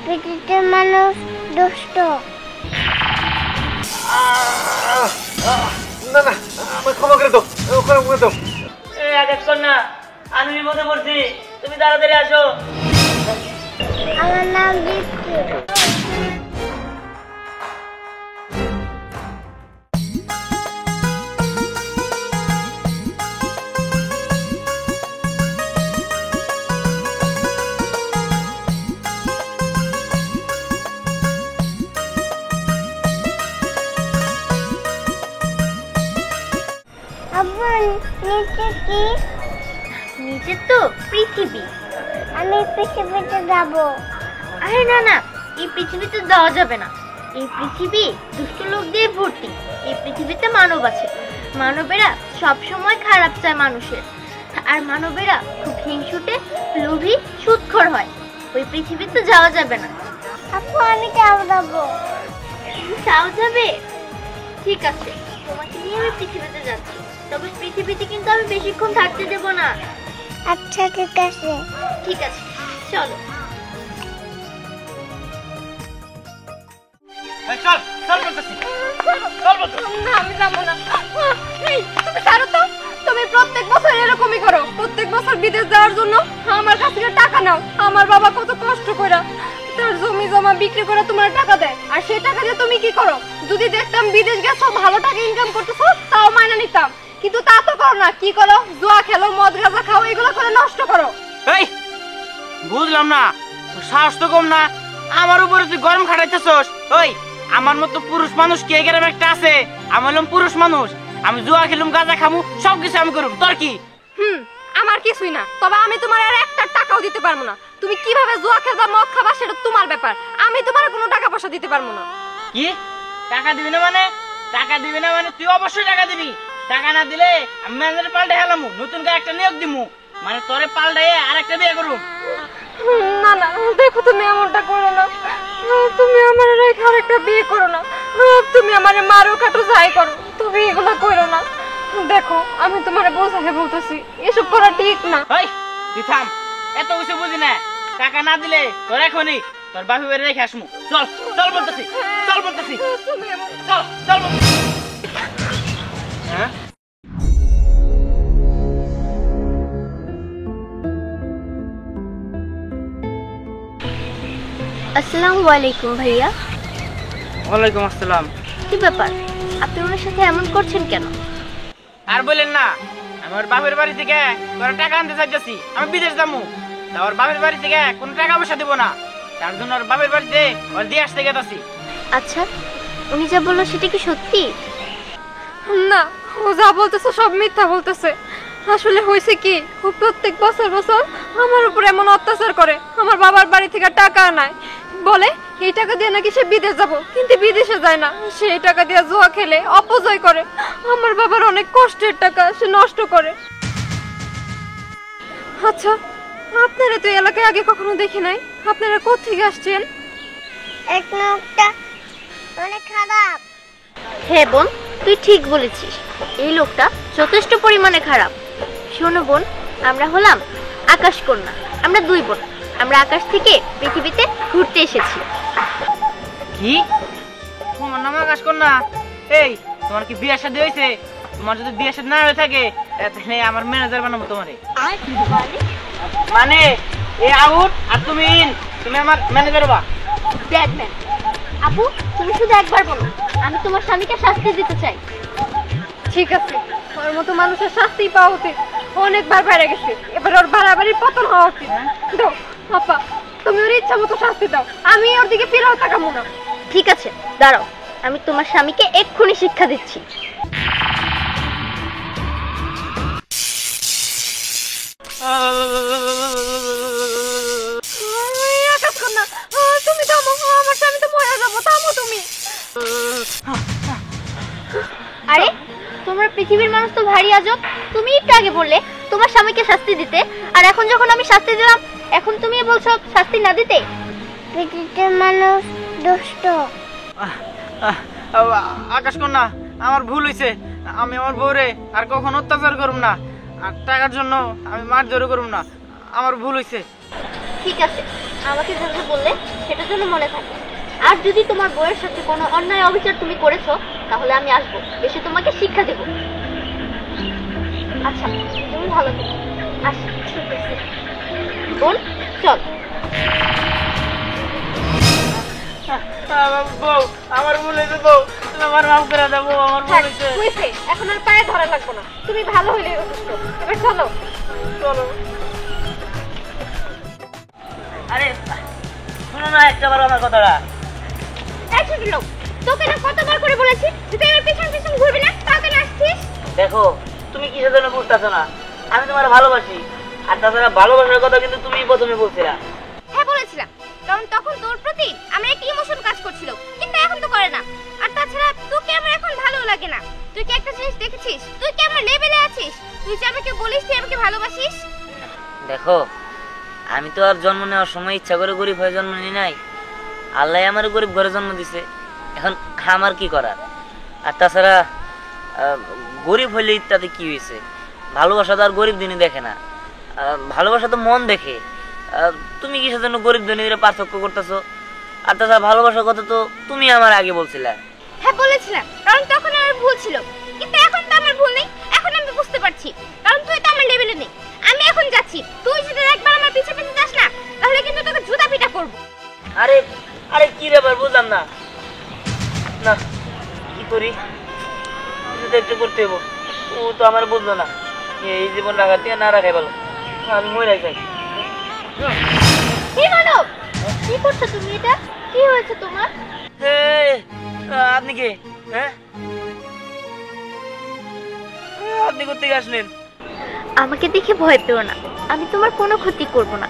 পৃথিবীতে মানুষ দুষ্ট। না না, আমাকে ক্ষমা করে দাও, ক্ষমা করে দাও। দেখুন না, আমি বিপদে পড়ছি, তুমি তাড়াতাড়ি আসো। আমার নাম দীপ্তি। নিচে কি? নিচে তো পৃথিবী। আমি পৃথিবীতে যাব। আরে না না, এই পৃথিবীতে যাওয়া যাবে না। এই পৃথিবী দুষ্ট লোক দিয়ে ভর্তি। এই পৃথিবীতে মানব আছে। মানবেরা সব সময় খারাপ চায় মানুষের, আর মানবেরা খুব হিংসুটে, লোভী, সুদখোর হয়। ওই পৃথিবীতে যাওয়া যাবে না। আপু আমি তাও যাব। তাও যাবে? ঠিক আছে, তোমাকে নিয়ে আমি পৃথিবীতে যাচ্ছি। তবে পৃথিবীতে কিন্তু আমি বেশিক্ষণ থাকতে দেব না। আচ্ছা ঠিক আছে। ঠিক আছে, চলো। চল চল বলতেছি, চল বলতেছি। না আমি যাবো না। এই তুমি ছাড়ো তো। তুমি প্রত্যেক বছর এরকমই করো। প্রত্যেক বছর বিদেশ যাওয়ার জন্য আমার কাছ থেকে টাকা নাও। আমার বাবা কত কষ্ট করে তার জমি জমা বিক্রি করে তোমার টাকা দেয়, আর সেই টাকা দিয়ে তুমি কি করো? যদি দেখতাম বিদেশ গেছো, ভালো টাকা ইনকাম করতেছো, তাও মাইনা নিতাম। কিন্তু তা তো করো না। কি করো? জুয়া খেলো, মদ গাঁজা খাও, এগুলো করে নষ্ট করো। এই বুঝলাম না, সাহস তো কম না, আমার উপরে তুই গরম খাটাইতেছস। ওই আমার মতো পুরুষ মানুষ কে গ্রামে একটা আছে? আমি হলাম পুরুষ মানুষ, আমি জুয়া খেলুম, গাঁজা খামু, সবকিছু আমি করুম। তোর কি? আমার কিছুই না। তবে আমি তোমার আর একটা টাকাও দিতে পারবো না। তুমি কিভাবে জুয়া খেলবা, মদ খাবা, সেটা তোমার ব্যাপার। আমি তোমার কোনো টাকা পয়সা দিতে পারবো না। কি টাকা দিবি না মানে? টাকা দিবি না মানে তুই অবশ্যই টাকা দিবি। টাকা না দিলে আমি ম্যানেজার পাল্টে হেলামু, নতুন করে একটা নিয়োগ দিমু, মানে তোরে পাল্টাইয়ে আরেকটা বিয়ে করুম। না না, দেখো তুমি এমনটা করো না। তুমি আমার রেখে আরেকটা বিয়ে করো না। তুমি আমারে মারো, কাটো, যাই করো, তুমি এগুলো করো না। দেখো আমি তোমারে বোঝাকে বলতেছি, এসব করা ঠিক না। ওই তুই থাম, এত কিছু বুঝি না। টাকা না দিলে তোর এখনই তোর বাপি বাড়ি রেখে আসমু। চল চল বলতেছি, চল বলতেছি, চল চল বলতেছি। হ্যাঁ আসসালামু আলাইকুম ভাইয়া। ওয়ালাইকুম আসসালাম। কি ব্যাপার, আপনি ওনার সাথে এমন করছেন কেন? আর বলেন না, আমার বাপের বাড়ি থেকে তোর টাকা আনতে চাইতেছি, আমি বিদেশ যাবো। তা ওর বাপের বাড়ি থেকে কোনো টাকা পয়সা দিব না, তার জন্য ওর বাপের বাড়িতে ওর দিয়ে আসতে গেছি। আচ্ছা, উনি যা বললো সেটা কি সত্যি? না, ও যা বলতেছে সব মিথ্যা বলতেছে। আসলে হয়েছে কি, ও প্রত্যেক বছর বছর আমার উপর এমন অত্যাচার করে। আমার বাবার বাড়ি থেকে টাকা আনায়, বলে এই টাকা দিয়ে নাকি সে বিদেশ যাব, কিন্তু বিদেশে যায় না। সেই টাকা দিয়ে জুয়া খেলে, অপচয় করে। আমার বাবার অনেক কষ্টের টাকা সে নষ্ট করে। আচ্ছা, আপনারা তো এলাকায় আগে কখনো দেখি নাই। আপনারা কোত্থেকে আসছেন? এক লোকটা অনেক খারাপ। হ্যাঁ বোন, তুই ঠিক বলেছিস, এই লোকটা যথেষ্ট পরিমাণে খারাপ। শোনো বোন, আমরা হলাম আকাশকন্যা। আমরা দুই বোন, আমরা আকাশ থেকে পৃথিবীতে ঘুরতে এসেছি। কি তোমার নাম আকাশ কন্যা? এই তোমার কি বিয়ে শাদী হয়েছে? তোমার যদি বিয়ে শাদী না হয়ে থাকে তাহলে আমার ম্যানেজার বানাবো তোমারে। মানে এ আউট আর তুমি ইন, তুমি আমার ম্যানেজার হবা। ব্যাডম্যান আপু, তুমি শুধু একবার বলো, আমি তোমার স্বামীকে শাস্তি দিতে চাই। ঠিক আছে, ওর মতো মানুষের শাস্তি পাওয়া উচিত। অনেকবার বেড়ে গেছে, এবার ওর বাড়াবাড়ি পতন হওয়া উচিত। দাও আপা, তুমি ওর ইচ্ছা মতো শাস্তি দাও, আমি ওর দিকে ফিরেও তাকাবো না। ঠিক আছে, দাঁড়াও, আমি তোমার স্বামীকে এক্ষুনি শিক্ষা দিচ্ছি। আকাশকন্যা, তুমি থামো, আমার স্বামী তো মরে যাবো, থামো তুমি। আরে তোমরা পৃথিবীর মানুষ তো ভারী আজব। তুমি একটু আগে বললে তোমার স্বামীকে শাস্তি দিতে, আর এখন যখন আমি শাস্তি দিলাম এখন তুমি বলছো শাস্তি না দিতে। পৃথিবীতে মানুষ দুষ্ট। আকাশ কন্যা, আমার ভুল হয়েছে। আমি আমার বউরে আর কখনো অত্যাচার করুম না, আর টাকার জন্য আমি মারধর করুম না। আমার ভুল হয়েছে। ঠিক আছে, আমাকে যেভাবে বললে সেটা যেন মনে থাকে। আর যদি তোমার বউয়ের সাথে কোনো অন্যায় অবিচার তুমি করেছো, তাহলে আমি আসবো, এসে তোমাকে শিক্ষা দেব। আচ্ছা, তুমি ভালো থেকো। আসি। ঠিক আছে বোন, চল। বউ, আমার ভুল হয়েছে বউ, তুমি আমার মাফ করে দাও বউ, আমার ভুল হয়েছে। হয়েছে, এখন আর পায়ে ধরা লাগবো না, তুমি ভালো হইলে যথেষ্ট। এবার চলো। চলো। আরে শোনো না একটাবার আমার কথাটা। এই ছোট লোক, তোকে না কতবার করে বলেছি যে তুই আমার পিছন পিছন ঘুরবি না, তাও কেন আসছিস? দেখো, তুমি কিসের জন্য বুঝতেছো না, আমি তোমার ভালোবাসি। আর তাছাড়া ভালোবাসার কথা কিন্তু তুমি প্রথমে বলছিলা। হ্যাঁ বলেছিলাম, কারণ তখন তোর প্রতি আমার একটা ইমোশন কাজ করছিল, কিন্তু এখন তো করে না। আর তাছাড়া তোকে আমার এখন ভালো লাগে না। তুই কি একটা জিনিস দেখেছিস? তুই কি আমার লেভেলে আছিস? তুই যে আমাকে বলিস তুই আমাকে ভালোবাসিস? দেখো, আমি তো আর জন্ম নেওয়ার সময় ইচ্ছা করে গরিব হয়ে জন্ম নিই নাই। আল্লাহ আমার গরিব ঘরে জন্ম দিছে, এখন আমার কি করার। আর তাছাড়া গরিব হইলে ইত্যাদি কি হয়েছে, ভালোবাসা তো আর গরিব দিনই দেখে না, ভালোবাসা তো মন দেখে। তুমি কিসের জন্য গরিব ধনীরা পার্থক্য করতেছো? আর তাছাড়া ভালোবাসার কথা তো তুমি আমার আগে বলছিলে। হ্যাঁ বলেছিলাম, কারণ তখন আমার ভুল ছিল, কিন্তু এখন তো আমার ভুল নেই। এখন আমি বুঝতে পারছি, কারণ তুই তো আমার লেভেলে নেই। আমি এখন যাচ্ছি, তুই যদি একবার আমার পিছে পিছে যাস না, তাহলে কিন্তু তোকে জুতা পিটা করব। আরে আরে কি ব্যাপার বুঝলাম না। না কি করি, কিছু তো একটু করতে হবো। ও তো আমার বুঝলো না, এই জীবন রাখার থেকে না রাখাই ভালো, আমি মরে যাই। কি মানব, কি করছো তুমি? এটা কি হয়েছে তোমার? আপনি কে? হ্যাঁ, আপনি কোথেকে আসলেন? আমাকে দেখে ভয় পেও না, আমি তোমার কোনো ক্ষতি করব না।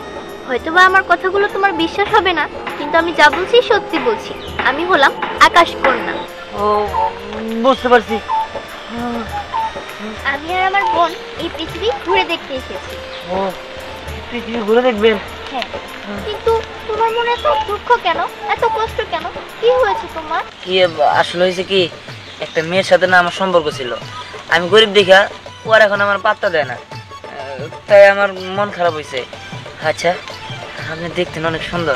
হয়তোবা আমার কথাগুলো তোমার বিশ্বাস হবে না, কিন্তু আমি যা বলছি সত্যি বলছি। আমি হলাম আকাশ কন্যা। ও বুঝতে পারছি। আমি আর আমার বোন এই পৃথিবী ঘুরে দেখতে এসেছি। ও পৃথিবী ঘুরে দেখবেন? হ্যাঁ, কিন্তু তোমার মনে এত দুঃখ কেন, এত কষ্ট কেন? কি হয়েছে তোমার? কি আসলে হয়েছে কি, একটা মেয়ের সাথে না আমার সম্পর্ক ছিল। আমি গরিব দেখা ও আর এখন আমার পাত্তা দেয় না, তাই আমার মন খারাপ হয়েছে। আচ্ছা, আপনি দেখতেন অনেক সুন্দর,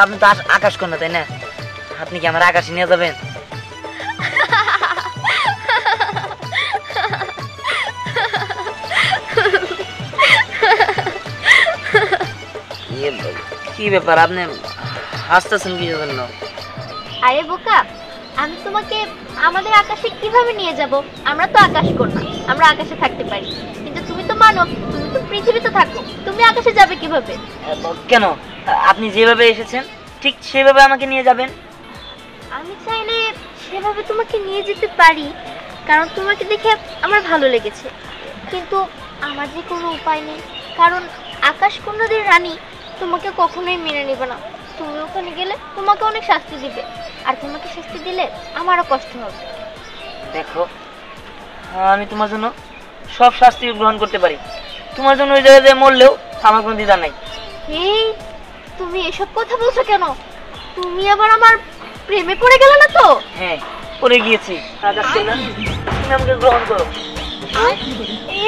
আপনি তো আকাশ কন্যা তাই না? আপনি কি আমার আকাশে নিয়ে যাবেন? কি ব্যাপার, আপনি হাসতেছেন কি জন্য? আরে বোকা, আমি তোমাকে আমাদের আকাশে কিভাবে নিয়ে যাব? আমরা তো আকাশ কন্যা, আমরা আকাশে থাকতে পারি, কিন্তু তুমি তো মানব, তুমি তো পৃথিবীতে থাকো, তুমি আকাশে যাবে কিভাবে? কেন, আপনি যেভাবে এসেছেন ঠিক সেভাবে আমাকে নিয়ে যাবেন। আমি চাইলে সেভাবে তোমাকে নিয়ে যেতে পারি, কারণ তোমাকে দেখে আমার ভালো লেগেছে, কিন্তু আমার যে কোনো উপায় নেই, কারণ আকাশ কন্যাদের রানী তোমাকে কখনোই মেনে নেবে না। তুমি ওখানে গেলে তোমাকে অনেক শাস্তি দিবে, আর তোমাকে শাস্তি দিলে আমারও কষ্ট হবে। দেখো, আমি তোমার জন্য সব শাস্তি গ্রহণ করতে পারি, তোমার জন্য ওই জায়গায় মরলেও আমার কোনো দ্বিধা নাই। এই, তুমি এসব কথা বলছো কেন? তুমি আবার আমার প্রেমে পড়ে গেলে না তো? হ্যাঁ, পড়ে গিয়েছি। তুমি আমাকে গ্রহণ করো।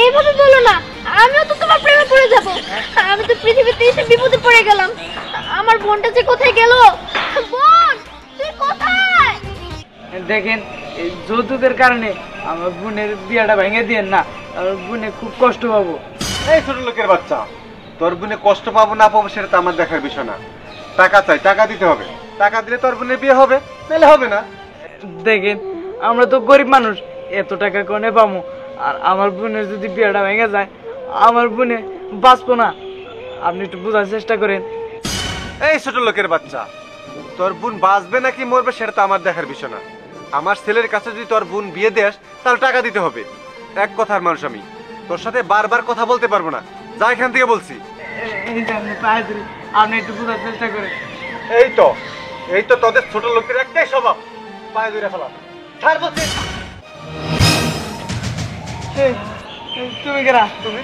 এইভাবে বলো না, আমিও তো তোমার প্রেমে পড়ে যাব। আমি তো পৃথিবীতে এসে বিপদে পড়ে গেলাম। আমার বোনটা যে কোথায় গেল? বোন, তুই কোথায়? দেখেন, এই যৌতুকের কারণে আমার বোনের বিয়াটা ভেঙে দিয়েন না, আমার বোনে খুব কষ্ট পাবো। এই ছোট লোকের বাচ্চা, তোর বোনে কষ্ট পাবো না পাবো সেটা তো আমার দেখার বিষয় না। টাকা চাই, টাকা দিতে হবে। টাকা দিলে তোর বোনের বিয়ে হবে, নাহলে হবে না। দেখেন, আমরা তো গরিব মানুষ, এত টাকা কোনে পাবো? আর আমার বোনের যদি বিয়াটা ভেঙে যায়, আমার বোনে বাঁচবো না। আপনি একটু বোঝার চেষ্টা করেন। এই ছোট লোকের বাচ্চা, তোর বোন বাঁচবে নাকি মরবে সেটা তো আমার দেখার বিষয় না। আমার ছেলের কাছে যদি তোর বোন বিয়ে দেস, তাহলে টাকা দিতে হবে। এক কথার মানুষ আমি, তোর সাথে বারবার কথা বলতে পারবো না। যা এখান থেকে বলছি। আপনি একটু বোঝার চেষ্টা করেন। এই তো তোদের ছোট লোকের একটাই স্বভাব, পায়ে ধরে ফেলা। ছাড় বলছি। তুমি কেরা? তুমি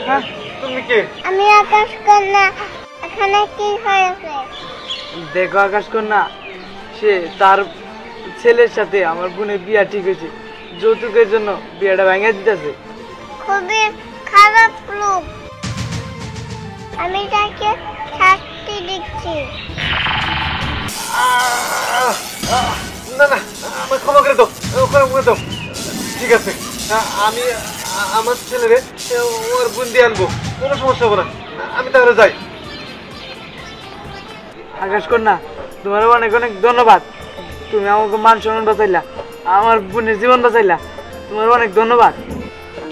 হ্যাঁ, তুমি কে? আমি আকাশ কন্যা। এখানে কি হয়েছে? দেখো আকাশ কন্যা, সে তার ছেলের সাথে আমার বোনের বিয়া ঠিক হয়েছে, যৌতুকের জন্য বিয়াটা ভেঙে দিতেছে। খুবই খারাপ লোক। আমি তাকে পেয়েছি। না না, আমার ক্ষমা করে দাও, ক্ষমা করে দাও। ঠিক আছে, আমি আমার ছেলেরে ওর বোন দিয়ে আনবো, কোনো সমস্যা হবে না। আমি তাহলে যাই। আকাশ কন্যা, তোমার অনেক অনেক ধন্যবাদ। তুমি আমাকে মান সম্মান বাঁচাইলা, আমার বোনের জীবন বাঁচাইলা। তোমার অনেক ধন্যবাদ।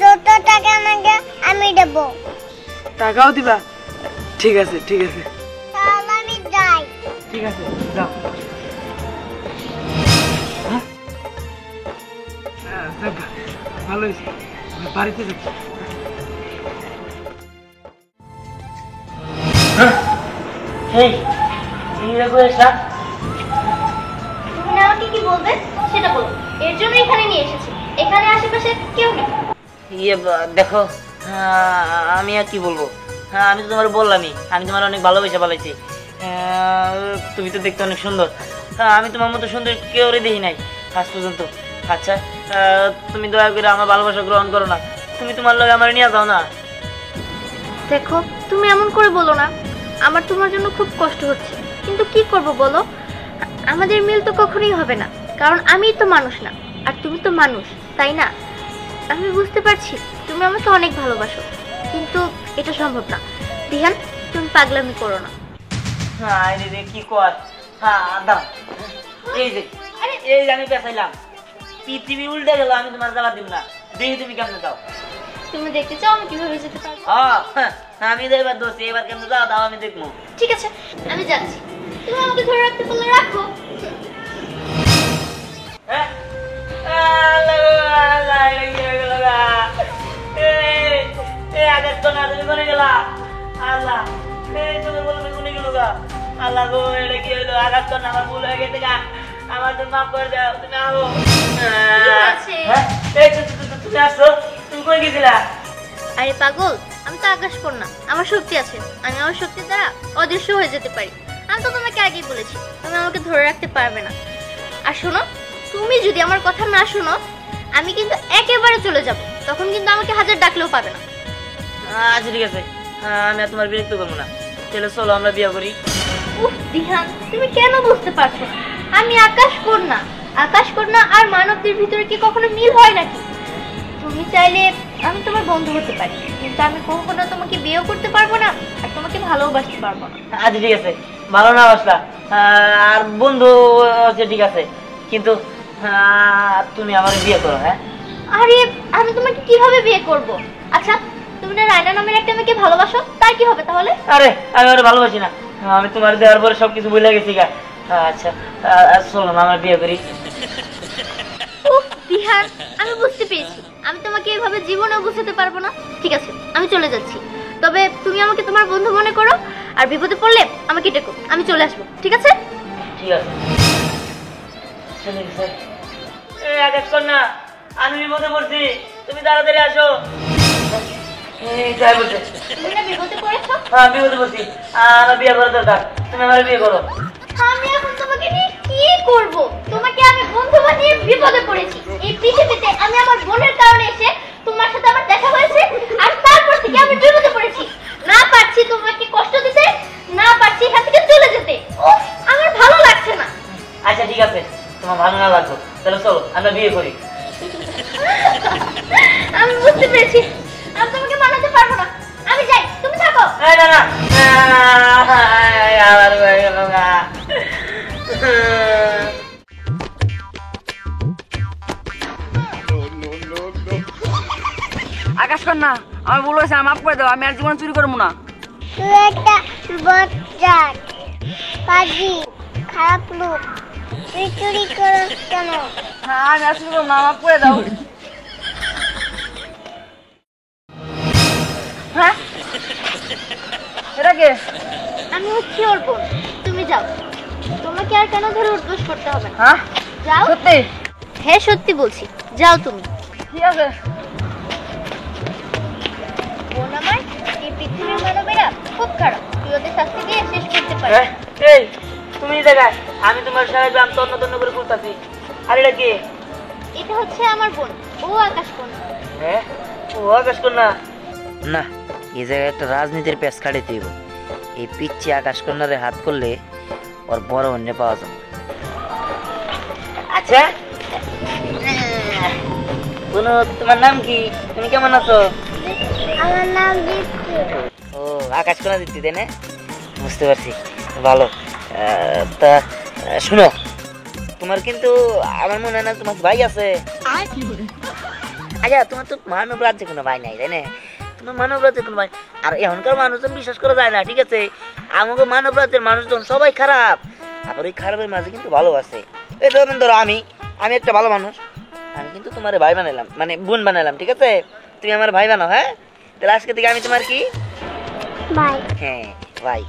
যত টাকা লাগে আমি দেবো। টাকাও দিবা? ঠিক আছে ঠিক আছে তাহলে আমি যাই। ঠিক আছে, যাও। ভালো হয়েছে, বাড়িতে যাচ্ছি। তুমি না আমাকে কি বলবে সেটা বলো। এর জন্য এখানে নিয়ে এসেছি। এখানে আশেপাশে কেউ নেই। দেখো, আমি আর কি বলবো। আমি তো তোমার বললামই, আমি তোমার অনেক ভালোবেসে পালাইছি। তুমি তো দেখতে অনেক সুন্দর। আমি তোমার মতো সুন্দর কেউ দেখি নাই আজ পর্যন্ত। আচ্ছা, তুমি দয়া করে আমার ভালোবাসা গ্রহণ করো না। তুমি তোমার লগে আমার নিয়ে যাও না। দেখো, তুমি এমন করে বলো না। আমার তোমার জন্য খুব কষ্ট হচ্ছে, কিন্তু কি করব বলো। আমাদের মিল তো কখনোই হবে না, কারণ আমিই তো মানুষ না আর তুমি তো মানুষ, তাই না? আমি বুঝতে পারছি তুমি আমাকে অনেক ভালোবাসো, কিন্তু এটা সম্ভব না। দিহান, তুমি পাগলামি করো না। কি কর। দাও, এই যে আমি পেছাইলাম, পৃথিবী উল্টে গেল, আমি তোমার যাওয়ার দিব না। দেখি তুমি কেমনে যাও। তুমি দেখতে চাও আমি কিভাবে যেতে পারবো? আমি তো এবার দোষী, এবার কেমনে যাও তাও আমি দেখবো। ঠিক আছে, আমি যাচ্ছি। তুমি আমাকে ধরে রাখতে বললে রাখো। আমার তো মাফ করে দাও, তুমি আবো। তুমি আসছো, তুমি কই গেছিলা? আরে পাগল, আমি তো আকাশ কন্যা, আমার শক্তি আছে। আমি আমার শক্তির দ্বারা অদৃশ্য হয়ে যেতে পারি। আমি তো তোমাকে আগেই বলেছি তুমি আমাকে ধরে রাখতে পারবে না। আর শোনো, তুমি যদি আমার কথা না শোনো আমি কিন্তু একেবারে চলে যাব। তখন কিন্তু আমাকে হাজার ডাকলেও পাবে না। আচ্ছা ঠিক আছে, আমি আর তোমার বিরক্ত করবো না। তাহলে চলো আমরা বিয়ে করি। উফ দিহান, তুমি কেন বুঝতে পারছো না? আমি আকাশ কন্যা। আকাশ কন্যা আর মানবদের ভিতরে কি কখনো মিল হয় নাকি? তুমি চাইলে আমি তোমার বন্ধু হতে পারি, কিন্তু আমি কখনো তোমাকে বিয়েও করতে পারবো না আর তোমাকে ভালোবাসতে পারবো না। আচ্ছা ঠিক আছে, ভালো না বাসলা আর বন্ধু হচ্ছে, ঠিক আছে, কিন্তু তুমি আমার বিয়ে করো। হ্যাঁ, আরে আমি তোমাকে কিভাবে বিয়ে করব? আচ্ছা, তুমি না রায়না নামের একটা মেয়েকে ভালোবাসো, তার কি হবে তাহলে? আরে আমি ওরা ভালোবাসি না, আমি তোমার দেওয়ার পরে সবকিছু ভুলে গেছি গা। আচ্ছা চলো না আমরা বিয়ে করি। উফ দিহান, আমি বুঝতে পেরেছি আমি তোমাকে এভাবে জীবনেও বুঝতে পারবো না। ঠিক আছে, আমি চলে যাচ্ছি। তবে তুমি আমাকে তোমার বন্ধু মনে করো, আর বিপদে পড়লে আমাকে ডেকো, আমি চলে আসবো। ঠিক আছে? ঠিক আছে, চলে গেছে। আকাশ কন্যা, আমি বিপদে পড়ছি, তুমি তাড়াতাড়ি আসো। যাই বলছে, তুমি না বিপদে পড়েছো? হ্যাঁ বিপদে পড়ছি, আমার বিয়ে করা দরকার, তুমি আমার বিয়ে করো। আমি এখন তোমাকে নিয়ে কি করব? তোমাকে আমি বন্ধু বানিয়ে বিপদে পড়েছি। এই পৃথিবীতে আমি আমার বোনের কারণে এসে তোমার সাথে আমার দেখা হয়েছে, আর তারপর থেকে আমি বিপদে পড়েছি। না পারছি তোমাকে কষ্ট দিতে, না পারছি এখান থেকে চলে যেতে। উফ, আমার ভালো লাগছে না। আচ্ছা ঠিক আছে, তোমার ভালো না লাগতো, তাহলে চলো আমরা বিয়ে করি। আমি বুঝতে পেরেছি আমি তোমাকে মানাতে পারবো না। আমি যাই, তুমি থাকো। না না, আমার হয়ে গেল গা। আকাশ কন্যা, আমি বলেছি মাফ করে দাও, আমি আর জীবন চুরি করবো না। তুই একটা বজ্জাত, পাজি, খারাপ লোক। তুই চুরি করস কেন? হ্যাঁ, আমি আর চুরি করবো না, মাফ করে দাও। হ্যাঁ, এটা কে? আমি হচ্ছি ওর বোন। তুমি যাও, তোমাকে আর কেন ধরে উদ্ঘোষ করতে হবে না। হ্যাঁ যাও। সত্যি? হ্যাঁ সত্যি বলছি, যাও তুমি। ঠিক আছে। বোন আমার, এই পৃথিবীর মানবেরা খুব খারাপ, তুই ওদের শাস্তি দিয়ে শেষ করতে পারিস। এই তুমি দেখায়, আমি তোমার সাহায্য আমি তন্ন তন্ন করে করতেছি। আর এটা কে? এটা হচ্ছে আমার বোন, ও আকাশ কন্যা। হ্যাঁ, ও আকাশ কন্যা। না, এই জায়গায় একটা রাজনীতির পেশ কাটে দিব। এই পিচ্ছি আকাশ কন্যারে হাত করলে ওর বড় অন্য পাওয়া যাবে। আচ্ছা বোনো, তোমার নাম কি? তুমি কেমন আছো? আমার নাম দীপ্তি। ও আকাশ কন্যা দিচ্ছি, তাই না? বুঝতে পারছি, ভালো। তা শুনো, তোমার কিন্তু আমার মনে হয় না তোমার ভাই আছে। আচ্ছা তোমার তো মানব রাজ্যে কোনো ভাই নাই, তাই না? তোমার মানব রাজ্যে কোনো ভাই, আর এখনকার মানুষজন বিশ্বাস করা যায় না, ঠিক আছে? আমাকে মানব রাজ্যের মানুষজন সবাই খারাপ, আবার ওই খারাপের মাঝে কিন্তু ভালো আছে। এই ধরো আমি একটা ভালো মানুষ, আমি কিন্তু তোমার ভাই বানালাম, মানে বোন বানালাম, ঠিক আছে? তুমি আমার ভাই বানাও, হ্যাঁ? তাহলে আজকে থেকে আমি তোমার কি ভাই। হ্যাঁ ভাই।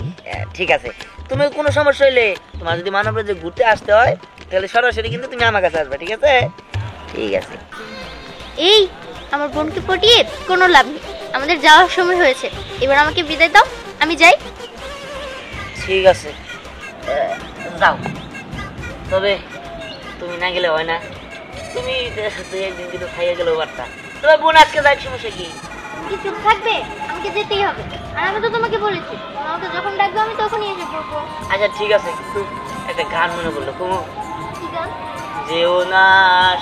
ঠিক আছে, তুমি কোনো সমস্যা হইলে তোমার যদি মানব রাজ্যে ঘুরতে আসতে হয় তাহলে সরাসরি কিন্তু তুমি আমার কাছে আসবে, ঠিক আছে? ঠিক আছে। এই আমার বোনকে পটিয়ে কোনো লাভ নেই, আমাদের যাওয়ার সময় হয়েছে, এবার আমাকে বিদায় দাও, আমি যাই। ঠিক আছে, যাও। তবে তুমি না গেলে হয় না, তুমি তুই একদিন কিন্তু খাইয়ে গেলেও পারতা। তোমার বোন আজকে যাক, সমস্যা কি? কি চুপ থাকবে? আমাকে যেতেই হবে, আর আমি তো তোমাকে বলেছি আমাকে যখন ডাকবে আমি তখনই এসে পড়বো। আচ্ছা ঠিক আছে, কিন্তু একটা গান মনে পড়লো, কুমু। কি গান? যেও না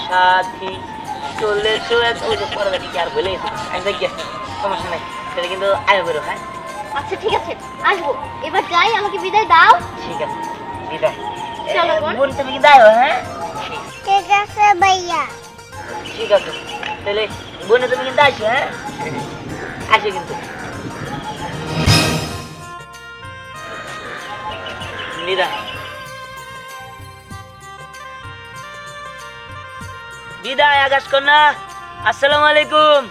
সাথী চলে পরে কি আর বলে গেছি, আমি দেখি সমস্যা নাই, সেটা কিন্তু আয় বেরো। হ্যাঁ আচ্ছা ঠিক আছে, আসবো, এবার যাই, আমাকে বিদায় দাও। ঠিক আছে, বিদায়। চলো বোন। বোন তুমি কি যাও? হ্যাঁ ঠিক আছে ভাইয়া। ঠিক আছে, তাহলে বোনে তুমি কিন্তু আসো। হ্যাঁ আসো কিন্তু। বিদায় আকাশ কন্যা, আসসালামু আলাইকুম।